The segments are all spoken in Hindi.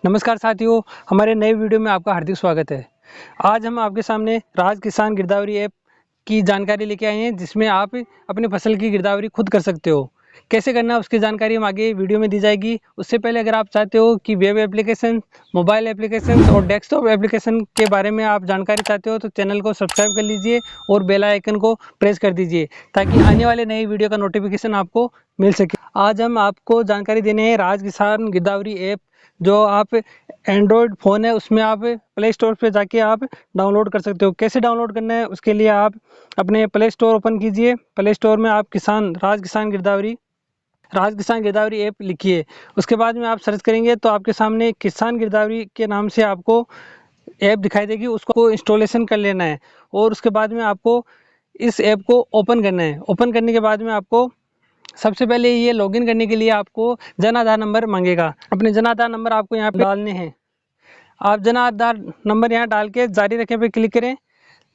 नमस्कार साथियों, हमारे नए वीडियो में आपका हार्दिक स्वागत है। आज हम आपके सामने राज किसान गिरदावरी ऐप की जानकारी लेके आए हैं, जिसमें आप अपनी फसल की गिरदावरी खुद कर सकते हो। कैसे करना है उसकी जानकारी हम आगे वीडियो में दी जाएगी। उससे पहले अगर आप चाहते हो कि वेब एप्लीकेशन, मोबाइल एप्लीकेशन और डेस्कटॉप एप्लीकेशन के बारे में आप जानकारी चाहते हो तो चैनल को सब्सक्राइब कर लीजिए और बेल आइकन को प्रेस कर दीजिए ताकि आने वाले नई वीडियो का नोटिफिकेशन आपको मिल सके। आज हम आपको जानकारी देने हैं राज किसान गिरदावरी ऐप, जो आप एंड्रॉयड फ़ोन है उसमें आप प्ले स्टोर पे जाके आप डाउनलोड कर सकते हो। कैसे डाउनलोड करना है उसके लिए आप अपने प्ले स्टोर ओपन कीजिए। प्ले स्टोर में आप राज किसान गिरदावरी ऐप लिखिए। उसके बाद में आप सर्च करेंगे तो आपके सामने किसान गिरदावरी के नाम से आपको ऐप दिखाई देगी। उसको इंस्टॉलेशन कर लेना है और उसके बाद में आपको इस ऐप को ओपन करना है। ओपन करने के बाद में आपको सबसे पहले ये लॉगिन करने के लिए आपको जन आधार नंबर मांगेगा। अपने जन आधार नंबर आपको यहाँ पे डालने हैं। आप जन आधार नंबर यहाँ डाल के जारी रखें पे क्लिक करें।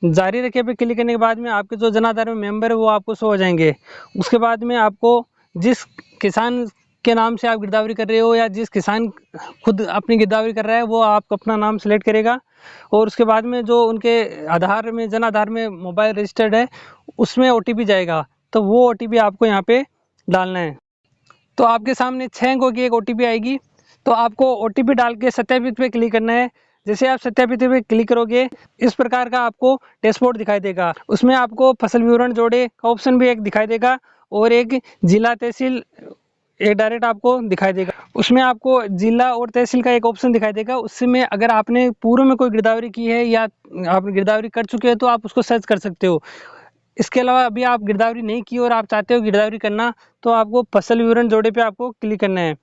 जारी रखें पे क्लिक करने के बाद में आपके जो जन आधार में मेंबर है वो आपको शो हो जाएंगे। उसके बाद में आपको जिस किसान के नाम से आप गिरदावरी कर रहे हो या जिस किसान खुद अपनी गिरदावरी कर रहा है वो आप अपना नाम सेलेक्ट करेगा और उसके बाद में जो उनके आधार में जन आधार में मोबाइल रजिस्टर्ड है उसमें OTP जाएगा, तो वो OTP आपको यहाँ पे डालना है। तो आपके सामने 6 अंकों की एक OTP आएगी, तो आपको OTP डाल के सत्यापित पे क्लिक करना है। जैसे आप सत्यापित पे क्लिक करोगे इस प्रकार का आपको डैशबोर्ड दिखाई देगा। उसमें आपको फसल विवरण जोड़े का ऑप्शन भी एक दिखाई देगा और एक जिला तहसील एक डायरेक्ट आपको दिखाई देगा। उसमें आपको जिला और तहसील का एक ऑप्शन दिखाई देगा। उसमें अगर आपने पूर्व में कोई गिरदावरी की है या आप गिरदावरी कर चुके हो तो आप उसको सर्च कर सकते हो। इसके अलावा अभी आप गिरदावरी नहीं की और आप चाहते हो गिरदावरी करना तो आपको फसल विवरण जोड़े पे आपको क्लिक करना है।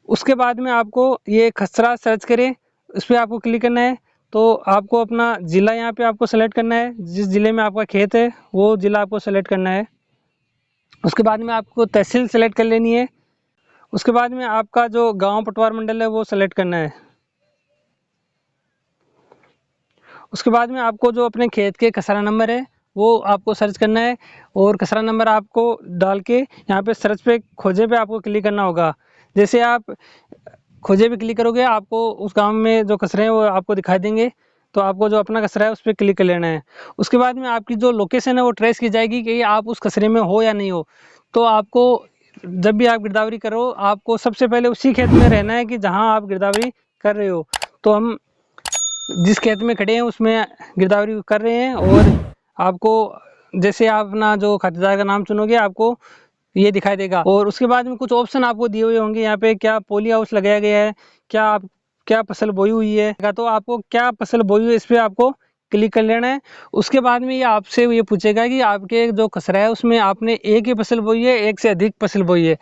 उसके बाद में आपको ये खसरा सर्च करें उस पर आपको क्लिक करना है। तो आपको अपना ज़िला यहाँ पे आपको सेलेक्ट करना है, जिस ज़िले में आपका खेत है वो ज़िला आपको सेलेक्ट करना है। उसके बाद में आपको तहसील सेलेक्ट कर लेनी है। उसके बाद में आपका जो गांव पटवार मंडल है वो सेलेक्ट करना है। उसके बाद में आपको जो अपने खेत के खसरा नंबर है वो आपको सर्च करना है और खसरा नंबर आपको डाल के यहाँ पे सर्च पे खोजे पे आपको क्लिक करना होगा। जैसे आप खोजे पे क्लिक करोगे आपको उस गांव में जो खसरे हैं वो आपको दिखाई देंगे, तो आपको जो अपना खसरा है उस पर क्लिक कर लेना है। उसके बाद में आपकी जो लोकेशन है वो ट्रेस की जाएगी कि आप उस खसरे में हो या नहीं हो। तो आपको जब भी आप गिरदावरी करो आपको सबसे पहले उसी खेत में रहना है कि जहाँ आप गिरदावरी कर रहे हो। तो हम जिस खेत में खड़े हैं उसमें गिरदावरी कर रहे हैं और आपको जैसे आप अपना जो खातेदार का नाम चुनोगे आपको ये दिखाई देगा। और उसके बाद में कुछ ऑप्शन आपको दिए हुए होंगे यहाँ पे, क्या पोली हाउस लगाया गया है, क्या फसल बोई हुई है, तो आपको क्या फसल बोई हुई है इस पर आपको क्लिक कर लेना है। उसके बाद में ये आपसे ये पूछेगा कि आपके जो खसरा है उसमें आपने एक ही फसल बोई है एक से अधिक फसल बोई है।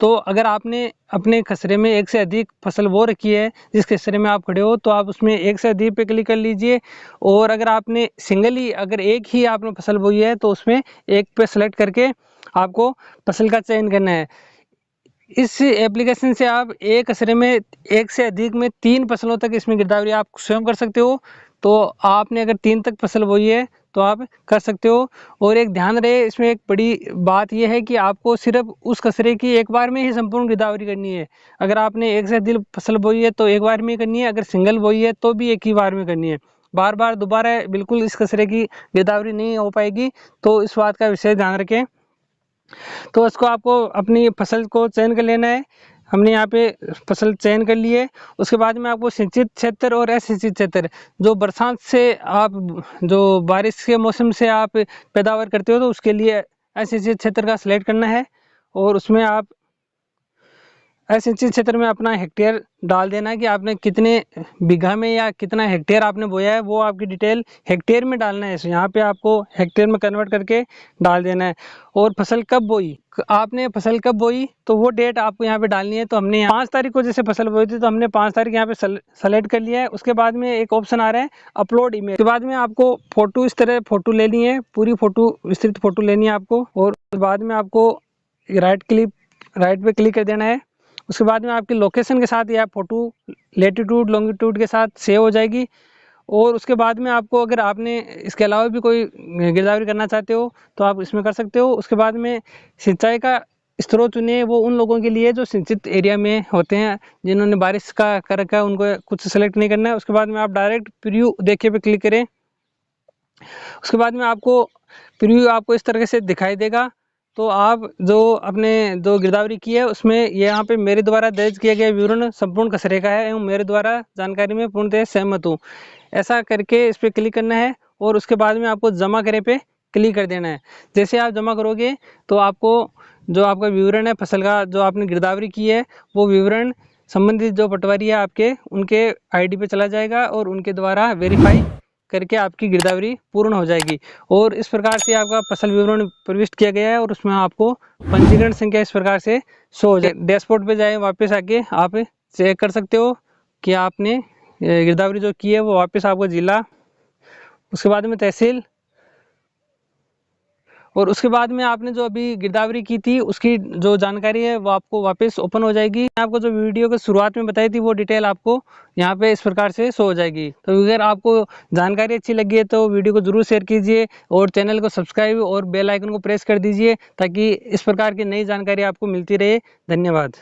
तो अगर आपने अपने खसरे में एक से अधिक फसल बो रखी है जिस खसरे में आप खड़े हो तो आप उसमें एक से अधिक पे क्लिक कर लीजिए। और अगर आपने सिंगली अगर एक ही आपने फसल बोई है तो उसमें एक पे सेलेक्ट करके आपको फसल का चयन करना है। इस एप्लीकेशन से आप एक खसरे में एक से अधिक में 3 फसलों तक इसमें गिरदावरी आप स्वयं कर सकते हो। तो आपने अगर 3 तक फसल बोई है तो आप कर सकते हो। और एक ध्यान रहे इसमें एक बड़ी बात यह है कि आपको सिर्फ उस खसरे की एक बार में ही संपूर्ण गिरदावरी करनी है। अगर आपने एक से अधिक फसल बोई है तो एक बार में ही करनी है, अगर सिंगल बोई है तो भी एक ही बार में करनी है। बार बार दोबारा बिल्कुल इस खसरे की गिरदावरी नहीं हो पाएगी, तो इस बात का विशेष ध्यान रखें। तो इसको आपको अपनी फसल को चयन कर लेना है। हमने यहाँ पे फसल चयन कर ली है। उसके बाद में आपको सिंचित क्षेत्र और असिंचित क्षेत्र, जो बरसात से आप जो बारिश के मौसम से आप पैदावार करते हो तो उसके लिए असिंचित क्षेत्र का सिलेक्ट करना है। और उसमें आप असिंचित क्षेत्र में अपना हेक्टेयर डाल देना है कि आपने कितने बीघा में या कितना हेक्टेयर आपने बोया है, वो आपकी डिटेल हेक्टेयर में डालना है। यहाँ पे आपको हेक्टेयर में कन्वर्ट करके डाल देना है। और फसल कब बोई, आपने फसल कब बोई तो वो डेट आपको यहाँ पे डालनी है। तो हमने 5 तारीख को जैसे फसल बोई थी तो हमने 5 तारीख यहाँ पे सेलेक्ट कर लिया है। उसके बाद में एक ऑप्शन आ रहा है अपलोड इमेज। उसके बाद में आपको फोटो इस तरह फोटो लेनी है, पूरी फोटो विस्तृत फोटो लेनी है आपको। और बाद में आपको राइट पे क्लिक कर देना है। उसके बाद में आपकी लोकेशन के साथ यह फ़ोटो लेटीट्यूड लॉन्गिट्यूड के साथ सेव हो जाएगी। और उसके बाद में आपको अगर आपने इसके अलावा भी कोई गिरदावरी करना चाहते हो तो आप इसमें कर सकते हो। उसके बाद में सिंचाई का स्रोत चुने वो उन लोगों के लिए जो सिंचित एरिया में होते हैं, जिन्होंने बारिश का कर रखा है, उनको कुछ सेलेक्ट नहीं करना है। उसके बाद में आप डायरेक्ट प्रीव्यू देखिए पे क्लिक करें। उसके बाद में आपको प्रीव्यू आपको इस तरीके से दिखाई देगा। तो आप जो अपने जो गिरदावरी की है उसमें यहाँ पे मेरे द्वारा दर्ज किया गया विवरण संपूर्ण कचरे का है एवं मेरे द्वारा जानकारी में पूर्णतः सहमत हूँ, ऐसा करके इस पर क्लिक करना है। और उसके बाद में आपको जमा करे पे क्लिक कर देना है। जैसे आप जमा करोगे तो आपको जो आपका विवरण है फसल का, जो आपने गिरदावरी की है, वो विवरण संबंधित जो पटवारी है आपके, उनके आईडी पे चला जाएगा और उनके द्वारा वेरीफाई करके आपकी गिरदावरी पूर्ण हो जाएगी। और इस प्रकार से आपका फसल विवरण प्रविष्ट किया गया है और उसमें आपको पंजीकरण संख्या इस प्रकार से शो हो जाए। डैशबोर्ड पे जाए, वापस आके आप चेक कर सकते हो कि आपने गिरदावरी जो की है वो वापस आपको जिला, उसके बाद में तहसील, और उसके बाद में आपने जो अभी गिरदावरी की थी उसकी जो जानकारी है वो आपको वापस ओपन हो जाएगी। आपको जो वीडियो के शुरुआत में बताई थी वो डिटेल आपको यहाँ पे इस प्रकार से शो हो जाएगी। तो अगर आपको जानकारी अच्छी लगी है तो वीडियो को जरूर शेयर कीजिए और चैनल को सब्सक्राइब और बेल आइकन को प्रेस कर दीजिए, ताकि इस प्रकार की नई जानकारी आपको मिलती रहे। धन्यवाद।